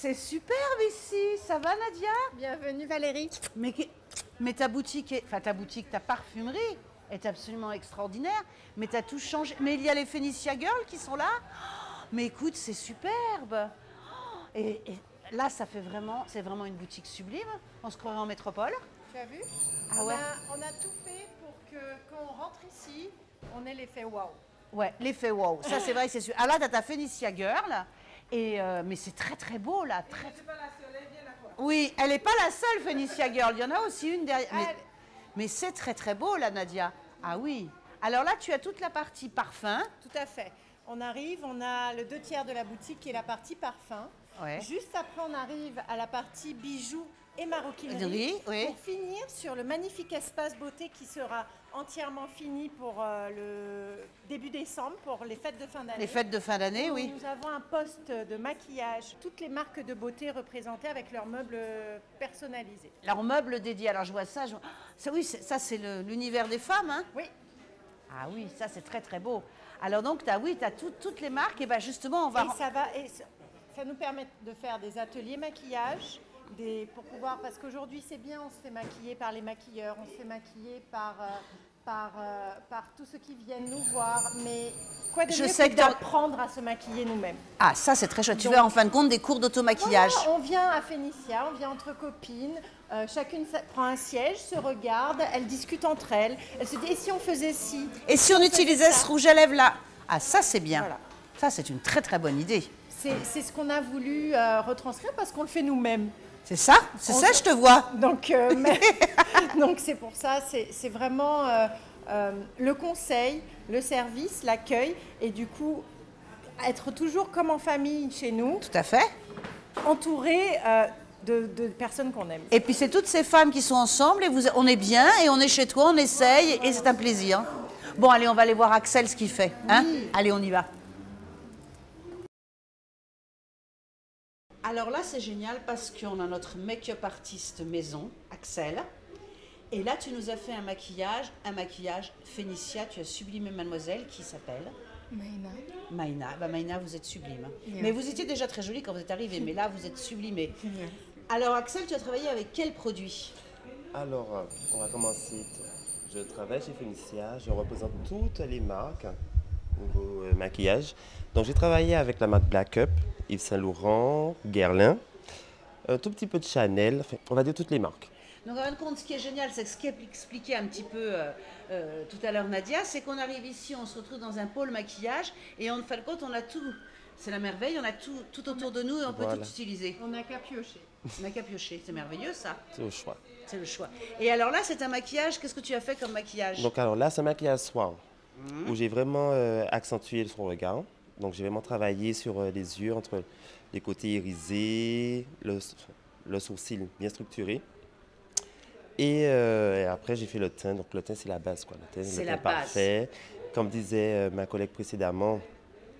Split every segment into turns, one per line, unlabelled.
C'est superbe ici, ça va Nadia?
Bienvenue Valérie.
Mais ta boutique, ta parfumerie est absolument extraordinaire. Mais tu as tout changé. Mais il y a les Phoenicia Girls qui sont là. Mais écoute, c'est superbe. Et là, c'est vraiment une boutique sublime. On se croirait en métropole.
Tu as vu?
Ah ouais.
On a tout fait pour que quand on rentre ici, on ait l'effet waouh.
Ouais, l'effet wow. Ça, c'est vrai, c'est sûr. Ah là, tu as ta Phoenicia Girl. Mais c'est très, très beau, là. Très...
Pas la seule, elle vient la fois.
Oui, elle n'est pas la seule, Phoenicia Girl. Il y en a aussi une derrière. Mais c'est très, très beau, là, Nadia. Ah oui. Alors là, tu as toute la partie parfum.
Tout à fait. On arrive, on a le 2/3 de la boutique qui est la partie parfum.
Ouais.
Juste après, on arrive à la partie bijoux et maroquinerie
Oui.
pour finir sur le magnifique espace beauté qui sera entièrement fini pour le début décembre, pour les fêtes de fin d'année.
Les fêtes de fin d'année, oui.
Nous avons un poste de maquillage, toutes les marques de beauté représentées avec leurs meubles personnalisés.
Leurs meubles dédiés. Alors je vois ça. Oui, ça c'est l'univers des femmes. Hein.
Oui.
Ah oui, ça c'est très très beau. Alors donc, tu as toutes les marques. Et bien justement, on va...
Ça nous permet de faire des ateliers maquillage, pour pouvoir, parce qu'aujourd'hui c'est bien, on se fait maquiller par les maquilleurs, on se fait maquiller par tous ceux qui viennent nous voir, mais quoi de mieux que d'apprendre à se maquiller nous-mêmes.
Ah, ça c'est très chouette. Tu veux en fin de compte des cours d'automaquillage.
Voilà, on vient à Phoenicia, on vient entre copines, chacune prend un siège, se regarde, elles discutent entre elles, elles se disent, et si on faisait ci?
Et si on utilisait ce rouge à lèvres là? Ah, ça c'est bien.
Voilà.
Ça c'est une très très bonne idée.
C'est ce qu'on a voulu retranscrire parce qu'on le fait nous-mêmes.
C'est ça? C'est ça, je te vois.
Donc c'est pour ça, c'est vraiment le conseil, le service, l'accueil et du coup, être toujours comme en famille chez nous.
Tout à fait.
Entouré de personnes qu'on aime.
Et puis c'est toutes ces femmes qui sont ensemble et on est bien et on est chez toi, on essaye et c'est un plaisir. Bon, allez, on va aller voir Axel ce qu'il fait. Hein? Oui. Allez, on y va. Alors là, c'est génial parce qu'on a notre make-up artiste maison, Axel. Et là, tu nous as fait un maquillage Phoenicia. Tu as sublimé mademoiselle qui s'appelle
Maïna.
Maïna. Bah, Maïna, vous êtes sublime.
Yeah.
Mais vous étiez déjà très jolie quand vous êtes arrivée, mais là, vous êtes sublimée. Yeah. Alors, Axel, tu as travaillé avec quel produit?
Alors, on va commencer. Je travaille chez Phoenicia. Je représente toutes les marques niveau maquillage. Donc, j'ai travaillé avec la marque Black Up, Yves Saint Laurent, Guerlain, un tout petit peu de Chanel, enfin, on va dire toutes les marques.
Donc en fin de compte, ce qui est génial, c'est ce qu'expliquait un petit peu tout à l'heure Nadia, c'est qu'on arrive ici, on se retrouve dans un pôle maquillage et en fin de compte, on a tout. C'est la merveille, on a tout autour de nous et on peut tout utiliser.
On n'a qu'à piocher.
On n'a qu'à piocher, c'est merveilleux ça.
C'est le choix.
C'est le choix. Et alors là, c'est un maquillage, qu'est-ce que tu as fait comme maquillage?
Donc alors là, c'est un maquillage soir, où j'ai vraiment accentué son regard. Donc, j'ai vraiment travaillé sur les yeux, entre les côtés irisés, le sourcil bien structuré. Et après, j'ai fait le teint. Donc, le teint, c'est la base, quoi. Le teint,
c'est la base.
Parfait. Comme disait ma collègue précédemment,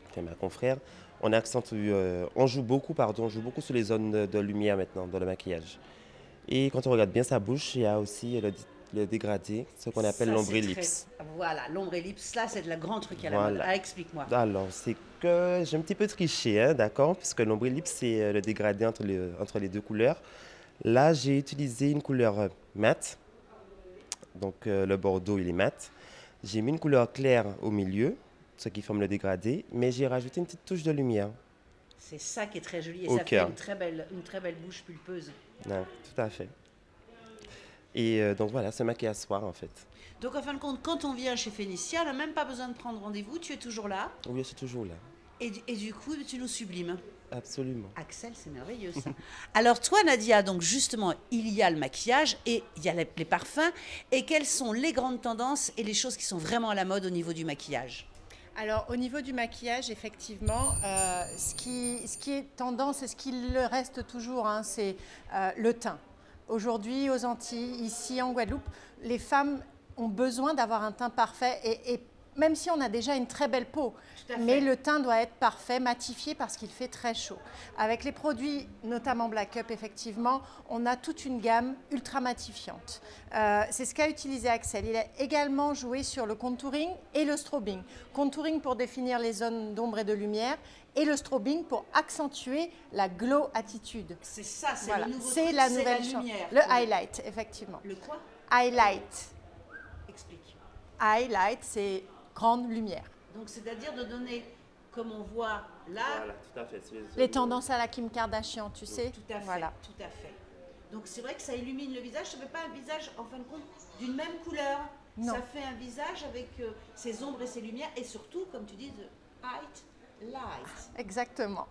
enfin, ma confrère, on joue beaucoup sur les zones de lumière maintenant, dans le maquillage. Et quand on regarde bien sa bouche, il y a aussi le dégradé, ce qu'on appelle l'ombre-ellipse.
Voilà, l'ombre-ellipse, là, c'est de la grande truc à la mode. Ah, explique-moi.
Alors, c'est que j'ai un petit peu triché, hein, d'accord, puisque l'ombre-ellipse, c'est le dégradé entre les deux couleurs. Là, j'ai utilisé une couleur mate, donc le bordeaux, il est mat. J'ai mis une couleur claire au milieu, ce qui forme le dégradé, mais j'ai rajouté une petite touche de lumière.
C'est ça qui est très joli et ça fait une très belle bouche pulpeuse.
Ouais, tout à fait. Et donc voilà, c'est maquillage soir en fait.
Donc en fin de compte, quand on vient chez Phoenicia, on n'a même pas besoin de prendre rendez-vous, tu es toujours là?
Oui, je suis toujours là.
Et du coup, tu nous sublimes.
Absolument.
Axel, c'est merveilleux ça. Alors toi Nadia, donc justement, il y a le maquillage et il y a les parfums. Et quelles sont les grandes tendances et les choses qui sont vraiment à la mode au niveau du maquillage?
Alors, au niveau du maquillage, effectivement, ce qui est tendance et ce qui le reste toujours, hein, c'est le teint. Aujourd'hui, aux Antilles, ici en Guadeloupe, les femmes ont besoin d'avoir un teint parfait et même si on a déjà une très belle peau.
Tout à fait.
Mais le teint doit être parfait, matifié parce qu'il fait très chaud. Avec les produits, notamment Black Up, effectivement, on a toute une gamme ultra matifiante. C'est ce qu'a utilisé Axel. Il a également joué sur le contouring et le strobing. Contouring pour définir les zones d'ombre et de lumière et le strobing pour accentuer la glow attitude.
C'est ça, c'est
Voilà.
le nouveau
C'est
truc,
la
c'est
nouvelle
la
chose.
lumière.
Le highlight, effectivement.
Le quoi?
Highlight.
Explique.
Highlight, c'est grande lumière.
Donc, c'est-à-dire de donner, comme on voit là,
Voilà, tout à fait. sur
Les tendances à la Kim Kardashian, tu sais.
tout à fait,
Voilà.
tout à fait. Donc, c'est vrai que ça illumine le visage. Ça ne fait pas un visage, en fin de compte, d'une même couleur.
Non.
Ça fait un visage avec ses ombres et ses lumières. Et surtout, comme tu dis, the height, light.
Exactement.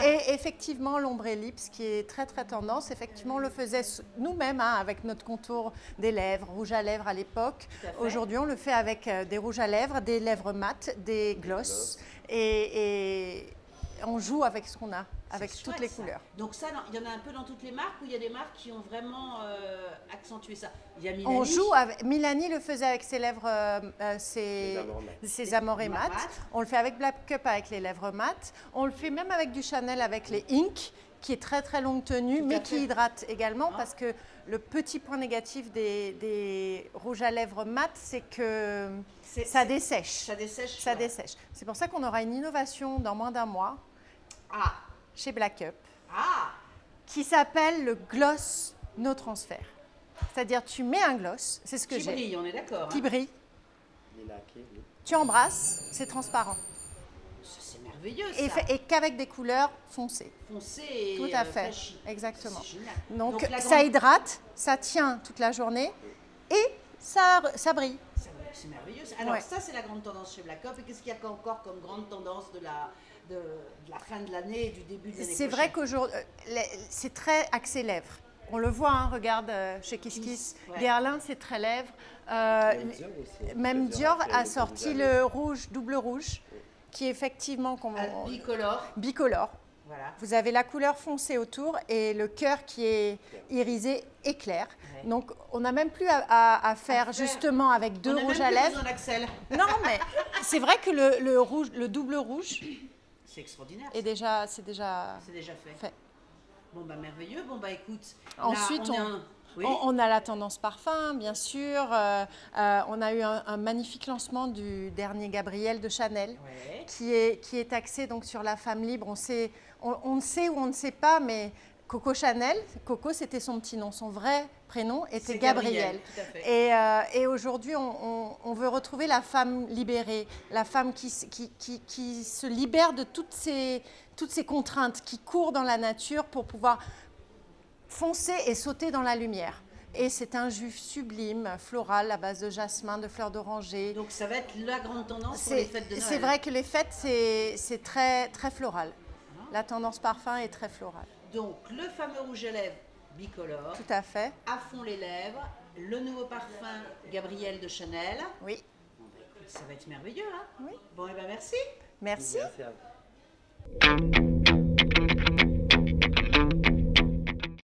Et effectivement, l'ombre ellipse, qui est très très tendance, effectivement, on le faisait nous-mêmes avec notre contour des lèvres, rouge à lèvres à l'époque.
Tout à fait.
Aujourd'hui, on le fait avec des rouges à lèvres, des lèvres mates, des glosses. Et on joue avec ce qu'on a, avec
C'est
toutes
chouette,
les
ça.
couleurs.
Donc ça, il y en a un peu dans toutes les marques ou il y a des marques qui ont vraiment accentué ça. Il y a Milani.
On joue avec, Milani le faisait avec ses lèvres,
Les amours mates.
ses amorés
Mat.
mat. On le fait avec Black Up avec les lèvres mat. On le fait même avec du Chanel avec les Ink, qui est très très longue tenue,
Tout à
mais
fait.
qui hydrate également
Ah.
parce que le petit point négatif des rouges à lèvres mat, c'est que ça dessèche.
Ça dessèche.
Ça
ouais.
dessèche. C'est pour ça qu'on aura une innovation dans moins d'un mois
Ah,
chez Black Up
ah,
qui s'appelle le Gloss No Transfert. C'est-à-dire tu mets un gloss, c'est ce que
qui
j'ai,
brille, on est d'accord.
qui
Hein.
brille,
Les laqués, oui.
tu embrasses, c'est transparent.
Ça, c'est merveilleux
Et,
ça.
et qu'avec des couleurs foncées.
Foncé et
Tout à fait,
flashy.
exactement.
C'est génial.
Donc,
la
ça
grande-
hydrate, ça tient toute la journée et ça brille.
C'est merveilleux. Alors
Ouais.
ça, c'est la grande tendance chez Black Up. Et qu'est-ce qu'il y a encore comme grande tendance de la fin de l'année et du début de l'année
C'est vrai qu'aujourd'hui, c'est très axé lèvres. On le voit, hein, regarde chez Kiss Kiss,
Ouais.
Guerlain, c'est très lèvres.
Même Dior aussi.
Même Dior
fait
a
le
sorti
rouge à
le
lèvres.
rouge, double rouge, qui est effectivement
bicolore.
bicolore.
Voilà.
Vous avez la couleur foncée autour et le cœur qui est irisé et clair.
Ouais.
Donc, on n'a même plus à faire justement avec deux
On a
rouges
même
à
plus
lèvres.
besoin d'Axel.
Non, mais c'est vrai que le rouge, le double rouge
C'est extraordinaire.
c'est déjà
C'est déjà fait.
fait.
Bon bah merveilleux. Bon bah écoute. là,
Ensuite,
on, est un- oui.
on a la tendance parfum, bien sûr. On a eu un magnifique lancement du dernier Gabriel de Chanel.
Ouais.
Qui est axé donc sur la femme libre. On ne sait ou on ne sait pas, mais Coco Chanel, Coco c'était son petit nom, son vrai prénom était
C'est
Gabrielle.
Tout à fait.
Et aujourd'hui, on veut retrouver la femme libérée, la femme qui se libère de toutes ces contraintes, qui court dans la nature pour pouvoir foncer et sauter dans la lumière. Et c'est un jus sublime, floral, à base de jasmin, de fleurs d'oranger.
Donc ça va être la grande tendance pour les fêtes de Noël.
C'est vrai que les fêtes, c'est très, très floral. La tendance parfum est très florale.
Donc le fameux rouge à lèvres bicolore,
Tout à fait.
à fond les lèvres, le nouveau parfum Gabriel de Chanel.
Oui.
Bon, bah, écoute, ça va être merveilleux, hein.
Oui.
Bon, et ben merci.
Merci.
Merci à vous.